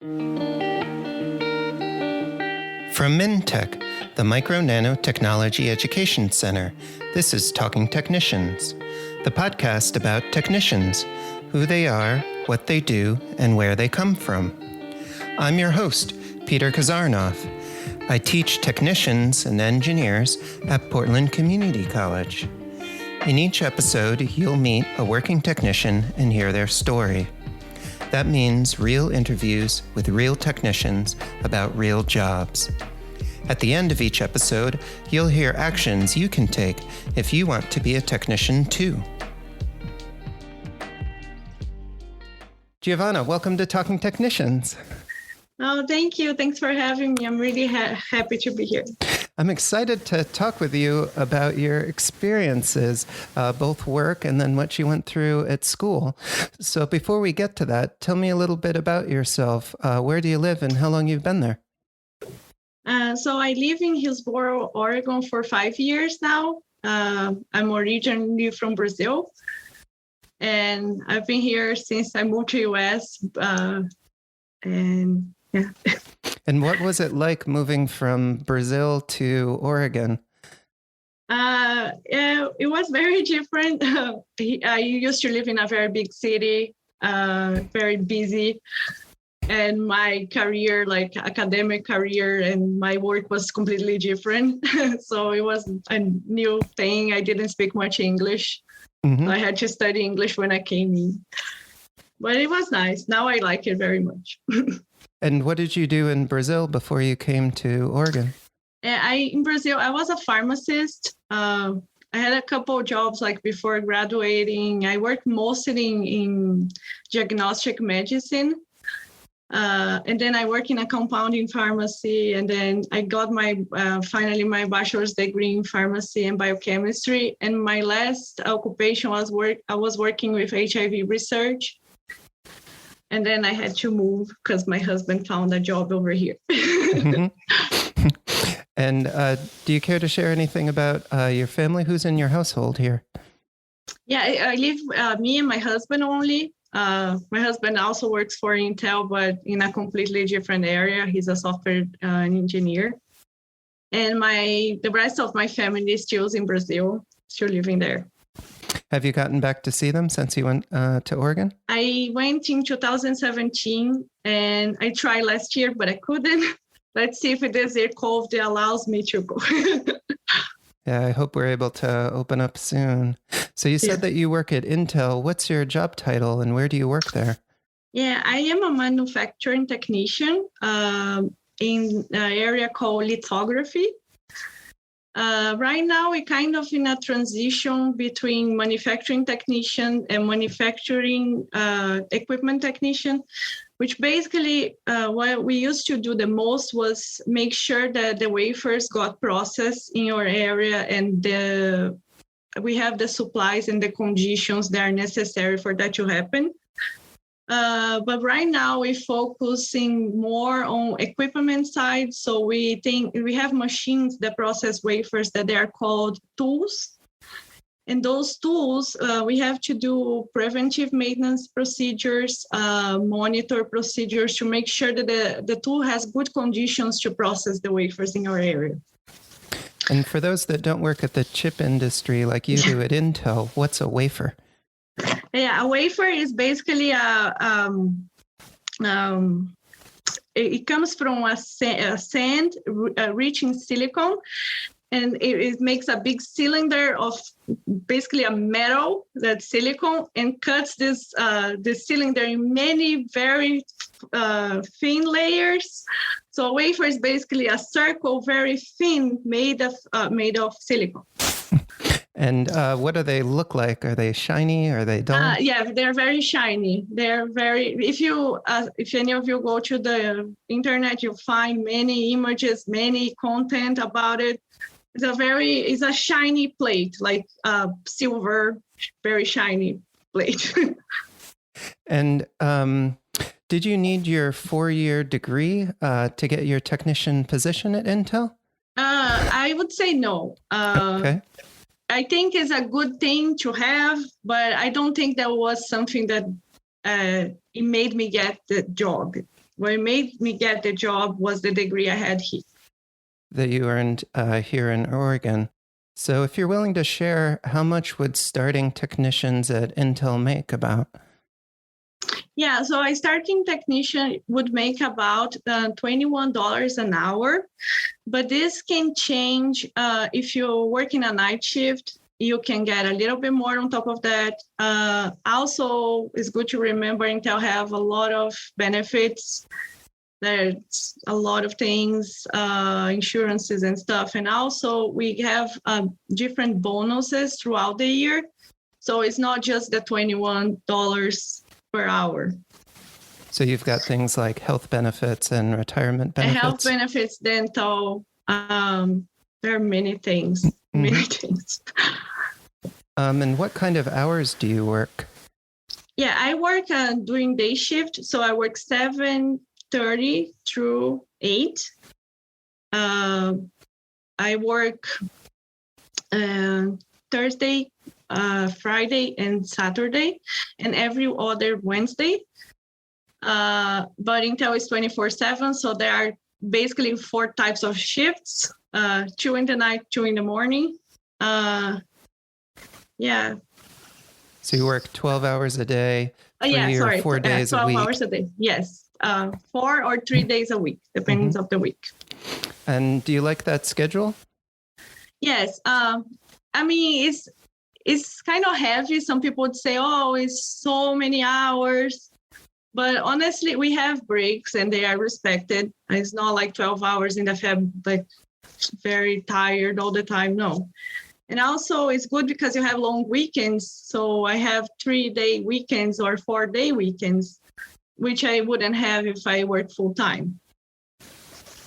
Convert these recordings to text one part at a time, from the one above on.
From MNT-EC, the Micro Nano Technology Education Center, this is Talking Technicians, the podcast about technicians, who they are, what they do, and where they come from. I'm your host, Peter Kazarnoff. I teach technicians and engineers at Portland Community College. In each episode, you'll meet a working technician and hear their story. That means real interviews with real technicians about real jobs. At the end of each episode, you'll hear actions you can take if you want to be a technician too. Giovanna, welcome to Talking Technicians. Oh, thank you. Thanks for having me. I'm really happy to be here. I'm excited to talk with you about your experiences, both work and then what you went through at school. So before we get to that, tell me a little bit about yourself. Where do you live and how long you've been there? So I live in Hillsboro, Oregon for 5 years now. I'm originally from Brazil. And I've been here since I moved to US. And yeah. And what was it like moving from Brazil to Oregon? It was very different. I used to live in a very big city, very busy. And my career, like academic career and my work was completely different. So it was a new thing. I didn't speak much English. Mm-hmm. So I had to study English when I came in. But it was nice. Now I like it very much. And what did you do in Brazil before you came to Oregon? In Brazil, I was a pharmacist. I had a couple of jobs like before graduating. I worked mostly in diagnostic medicine. And then I worked in a compounding pharmacy. And then I got finally my bachelor's degree in pharmacy and biochemistry. And my last occupation I was working with HIV research. And then I had to move because my husband found a job over here. Mm-hmm. And do you care to share anything about your family? Who's in your household here? Yeah, I live, me and my husband only. My husband also works for Intel, but in a completely different area. He's a software engineer. And the rest of my family is still in Brazil, still living there. Have you gotten back to see them since you went to Oregon? I went in 2017 and I tried last year, but I couldn't. Let's see if this year COVID allows me to go. Yeah, I hope we're able to open up soon. So you said that you work at Intel. What's your job title and where do you work there? Yeah, I am a manufacturing technician in an area called lithography. Right now, we're kind of in a transition between manufacturing technician and manufacturing equipment technician, which basically what we used to do the most was make sure that the wafers got processed in your area and we have the supplies and the conditions that are necessary for that to happen. But right now we're focusing more on equipment side. So we have machines that process wafers that they are called tools. And those tools, we have to do preventive maintenance procedures, monitor procedures to make sure that the tool has good conditions to process the wafers in our area. And for those that don't work at the chip industry like you do at Intel, what's a wafer? Yeah, a wafer is basically it comes from a sand rich in silicon, and it makes a big cylinder of basically a metal, that silicon, and cuts this cylinder in many very thin layers. So a wafer is basically a circle, very thin, made of silicon. And what do they look like? Are they shiny? Are they dull? Yeah, they're very shiny. They're very. If any of you go to the internet, you'll find many images, many content about it. It's a shiny plate, like silver, very shiny plate. And did you need your 4-year degree to get your technician position at Intel? I would say no. Okay. I think it's a good thing to have, but I don't think that was something that it made me get the job. what made me get the job was the degree I had here. That you earned here in Oregon. So if you're willing to share, how much would starting technicians at Intel make about? Yeah, so a starting technician would make about $21 an hour, but this can change if you're working a night shift. You can get a little bit more on top of that. Also, it's good to remember Intel have a lot of benefits. There's a lot of things, insurances and stuff. And also we have different bonuses throughout the year. So it's not just the $21 per hour. So you've got things like health benefits and retirement benefits? Health benefits, dental, there are many things, many things. And what kind of hours do you work? Yeah, I work during day shift. So I work 7:30 through 8. I work Thursday, Friday, and Saturday, and every other Wednesday. But Intel is 24/7, so there are basically 4 types of shifts: 2 in the night, 2 in the morning. Yeah. So you work 12 hours a day, 3 or 4 days a week? 12 hours a day, yes. 4 or 3 days a week, depends of the week. And do you like that schedule? Yes. I mean, it's kind of heavy. Some people would say, oh, it's so many hours. But honestly, we have breaks and they are respected. It's not like 12 hours in the fab, like very tired all the time. No. And also it's good because you have long weekends. So I have 3-day weekends or 4-day weekends, which I wouldn't have if I worked full time.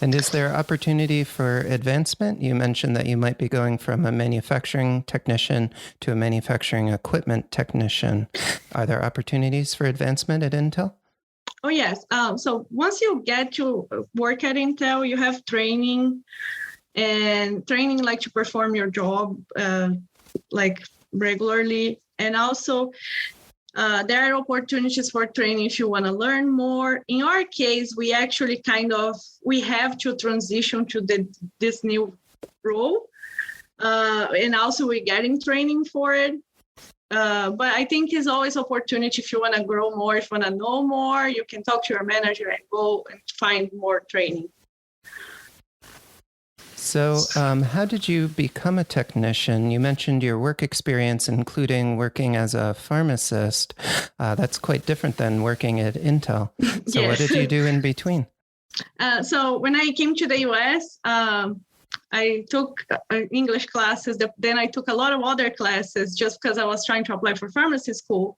And is there opportunity for advancement? You mentioned that you might be going from a manufacturing technician to a manufacturing equipment technician. Are there opportunities for advancement at Intel? Oh, yes. So once you get to work at Intel, you have training like to perform your job like regularly. And also there are opportunities for training if you want to learn more. In our case, we actually we have to transition to this new role. And also we're getting training for it. But I think it's always opportunity if you want to grow more, if you want to know more, you can talk to your manager and go and find more training. So how did you become a technician? You mentioned your work experience, including working as a pharmacist. That's quite different than working at Intel. So Yes. What did you do in between? So when I came to the US, I took English classes. Then I took a lot of other classes just because I was trying to apply for pharmacy school.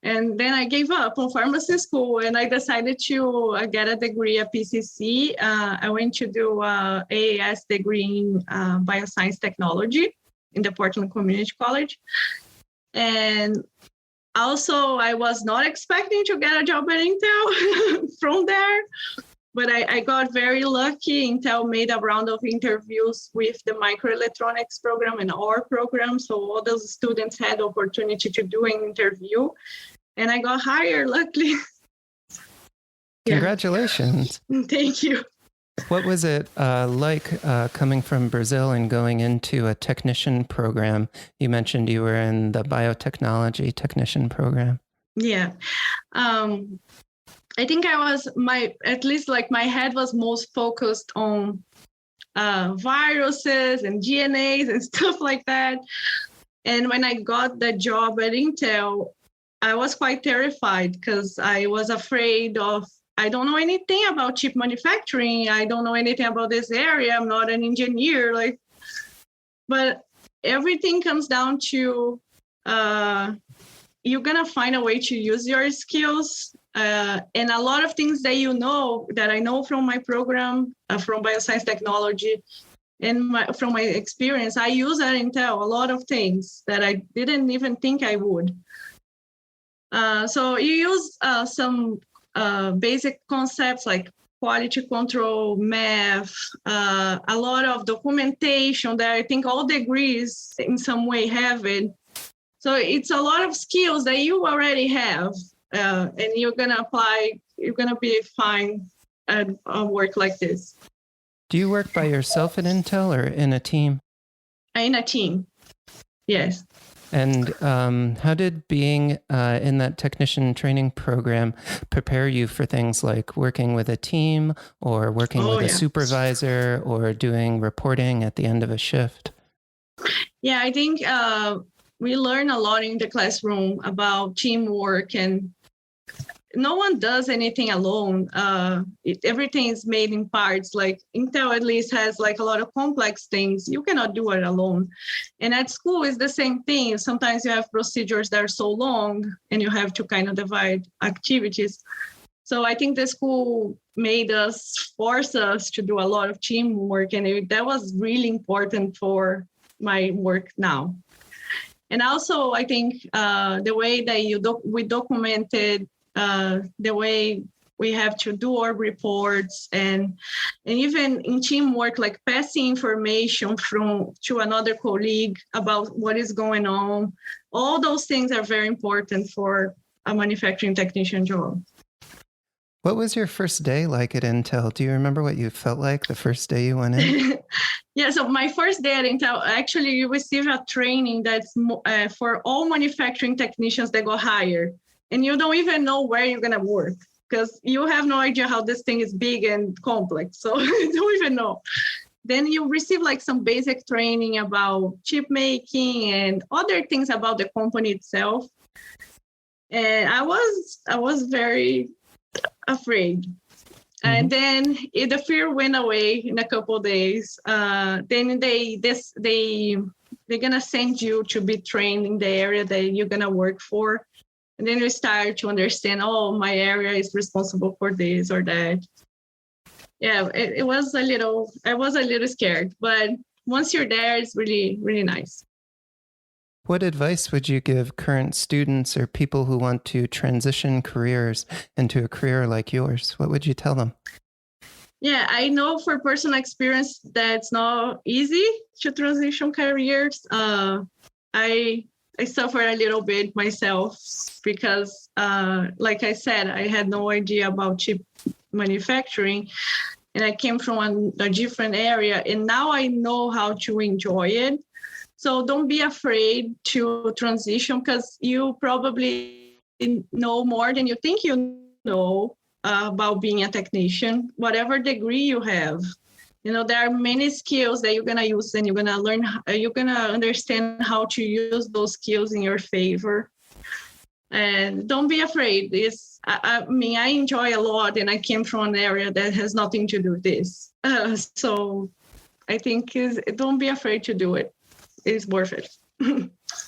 And then I gave up on pharmacy school and I decided to get a degree at PCC. I went to do an AAS degree in bioscience technology in the Portland Community College. And also, I was not expecting to get a job at Intel from there. But I got very lucky. Intel made a round of interviews with the microelectronics program and our program. So all those students had opportunity to do an interview. And I got hired, luckily. Congratulations. Yeah. Thank you. What was it like coming from Brazil and going into a technician program? You mentioned you were in the biotechnology technician program. Yeah. I think my head was most focused on viruses and DNAs and stuff like that. And when I got the job at Intel, I was quite terrified because I was afraid I don't know anything about chip manufacturing. I don't know anything about this area. I'm not an engineer. But everything comes down to you're going to find a way to use your skills. And a lot of things that I know from my program, from bioscience technology, and from my experience, I use at Intel a lot of things that I didn't even think I would. So you use some basic concepts like quality control, math, a lot of documentation that I think all degrees in some way have it. So it's a lot of skills that you already have. And you're going to apply you're gonna be fine at a work like this. Do you work by yourself at Intel or in a team? In a team, yes. And how did being in that technician training program prepare you for things like working with a team or working with a supervisor or doing reporting at the end of a shift? Yeah, I think we learn a lot in the classroom about teamwork, and no one does anything alone. Everything is made in parts. Like Intel at least has like a lot of complex things. You cannot do it alone. And at school it's the same thing. Sometimes you have procedures that are so long and you have to kind of divide activities. So I think the school force us to do a lot of teamwork, and that was really important for my work now. And also I think the way that we documented the way we have to do our reports, and even in teamwork, like passing information to another colleague about what is going on. All those things are very important for a manufacturing technician job. What was your first day like at Intel? Do you remember what you felt like the first day you went in? Yeah, so my first day at Intel, actually you receive a training that's for all manufacturing technicians that go hired. And you don't even know where you're going to work because you have no idea how this thing is big and complex. So you don't even know. Then you receive like some basic training about chip making and other things about the company itself. And I was very afraid. Mm-hmm. And then the fear went away in a couple of days. Then they're going to send you to be trained in the area that you're going to work for. And then you start to understand, my area is responsible for this or that. Yeah, I was a little scared, but once you're there, it's really, really nice. What advice would you give current students or people who want to transition careers into a career like yours? What would you tell them? Yeah, I know for personal experience that it's not easy to transition careers. I suffered a little bit myself because, like I said, I had no idea about chip manufacturing, and I came from a different area, and now I know how to enjoy it. So don't be afraid to transition because you probably know more than you think you know about being a technician, whatever degree you have. You know, there are many skills that you're going to use, and you're going to learn, you're going to understand how to use those skills in your favor. And don't be afraid. I mean, I enjoy a lot, and I came from an area that has nothing to do with this. So I think don't be afraid to do it. It's worth it.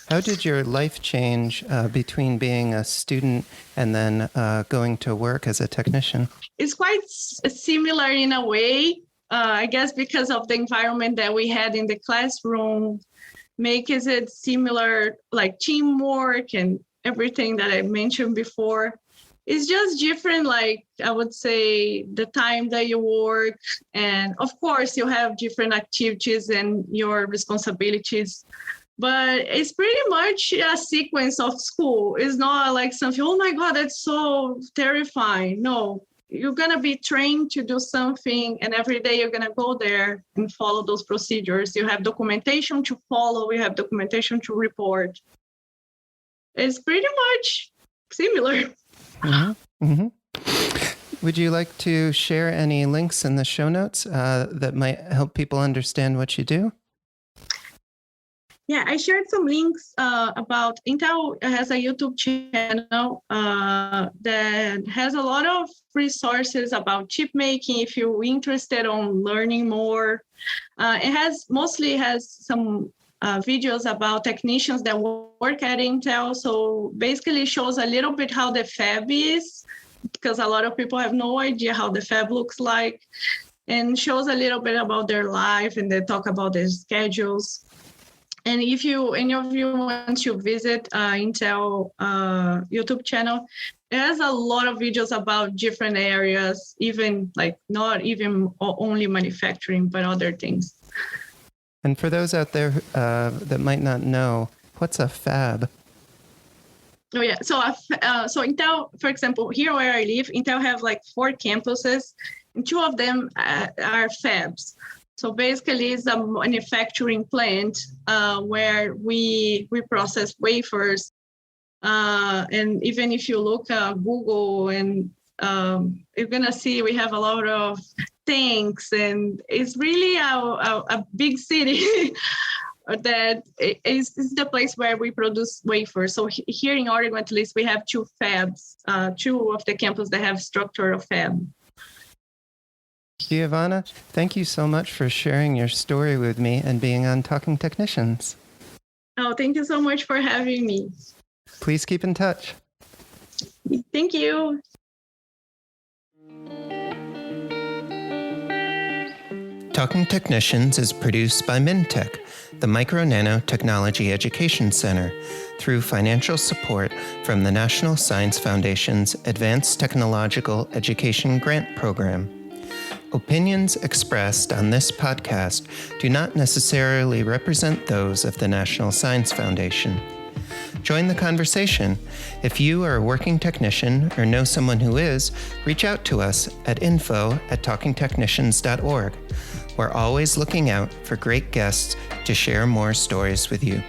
How did your life change between being a student and then going to work as a technician? It's quite similar in a way. I guess because of the environment that we had in the classroom, makes it similar, like teamwork and everything that I mentioned before. It's just different, like I would say, the time that you work. And of course, you have different activities and your responsibilities. But it's pretty much a sequence of school. It's not like something, oh my God, that's so terrifying. No. You're going to be trained to do something, and every day you're going to go there and follow those procedures. You have documentation to follow. You have documentation to report. It's pretty much similar. Mm-hmm. Mm-hmm. Would you like to share any links in the show notes that might help people understand what you do? Yeah, I shared some links about Intel has a YouTube channel that has a lot of resources about chip making if you're interested on learning more. It mostly has some videos about technicians that work at Intel. So basically it shows a little bit how the fab is, because a lot of people have no idea how the fab looks like, and shows a little bit about their life, and they talk about their schedules. And if any of you want to visit Intel YouTube channel, it has a lot of videos about different areas, even like not even only manufacturing, but other things. And for those out there that might not know, what's a fab? Oh yeah. So Intel, for example, here where I live, Intel have like 4 campuses, and 2 of them are fabs. So basically, it's a manufacturing plant where we process wafers. And even if you look at Google, and you're gonna see we have a lot of tanks, and it's really a big city. That is the place where we produce wafers. So here in Oregon, at least, we have 2 fabs, 2 of the campus that have structure of fab. Giovanna, thank you so much for sharing your story with me and being on Talking Technicians. Oh, thank you so much for having me. Please keep in touch. Thank you. Talking Technicians is produced by MNT-EC, the Micro-Nano Technology Education Center, through financial support from the National Science Foundation's Advanced Technological Education Grant Program. Opinions expressed on this podcast do not necessarily represent those of the National Science Foundation. Join the conversation. If you are a working technician or know someone who is, reach out to us at info@talkingtechnicians.org. We're always looking out for great guests to share more stories with you.